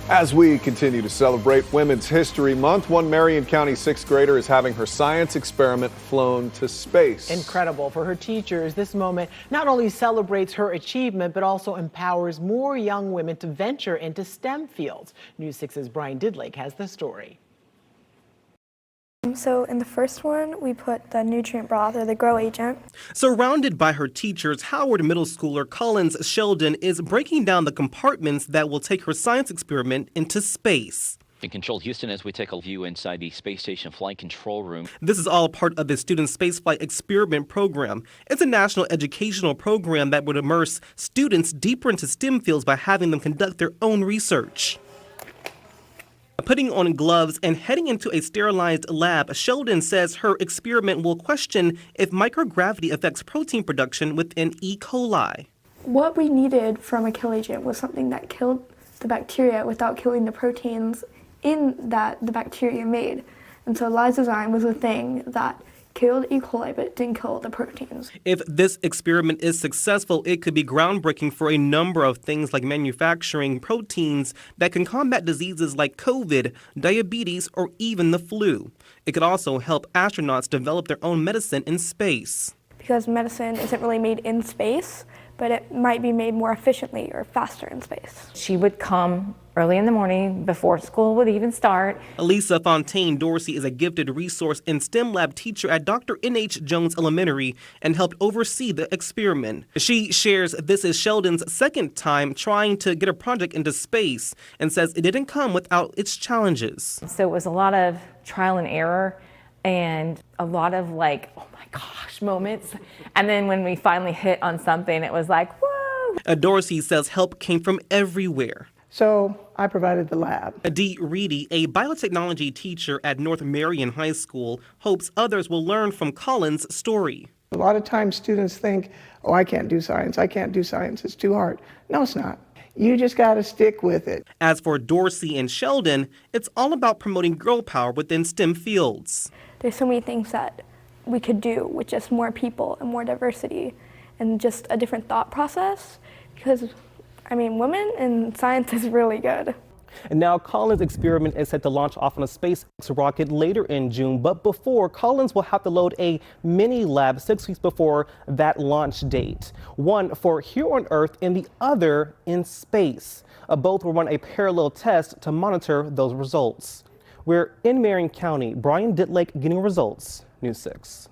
As we continue to celebrate Women's History Month, one Marion County sixth grader is having her science experiment flown to space. Incredible. For her teachers, this moment not only celebrates her achievement, but also empowers more young women to venture into STEM fields. News 6's Brian Didlake has the story. So in the first one, we put the nutrient broth or the grow agent. Surrounded by her teachers, Howard Middle Schooler Collins Sheldon is breaking down the compartments that will take her science experiment into space. In Control Houston, as we take a view inside the space station flight control room. This is all part of the Student Spaceflight Experiment Program. It's a national educational program that would immerse students deeper into STEM fields by having them conduct their own research. Putting on gloves and heading into a sterilized lab, Sheldon says her experiment will question if microgravity affects protein production within E. coli. What we needed from a kill agent was something that killed the bacteria without killing the proteins in that the bacteria made. And so lysozyme was a thing that killed E. coli but didn't kill the proteins. If this experiment is successful, it could be groundbreaking for a number of things like manufacturing proteins that can combat diseases like COVID, diabetes, or even the flu. It could also help astronauts develop their own medicine in space. Because medicine isn't really made in space, but it might be made more efficiently or faster in space. She would come early in the morning before school would even start. Lisa Fontaine Dorsey is a gifted resource and STEM lab teacher at Dr. N.H. Jones Elementary and helped oversee the experiment. She shares this is Sheldon's second time trying to get a project into space and says it didn't come without its challenges. So it was a lot of trial and error and a lot of like, oh my gosh, moments. And then when we finally hit on something, it was like, whoa. Dorsey says help came from everywhere. So I provided the lab. Dee Reedy, a biotechnology teacher at North Marion High School, hopes others will learn from Collins' story. A lot of times students think, oh, I can't do science, it's too hard. No, it's not. You just got to stick with it. As for Dorsey and Sheldon, it's all about promoting girl power within STEM fields. There's so many things that we could do with just more people and more diversity and just a different thought process because women in science is really good. And now Collins' experiment is set to launch off on a SpaceX rocket later in June. But before, Collins will have to load a mini lab 6 weeks before that launch date. One for here on Earth and the other in space. Both will run a parallel test to monitor those results. We're in Marion County. Brian Didlake getting results. News 6.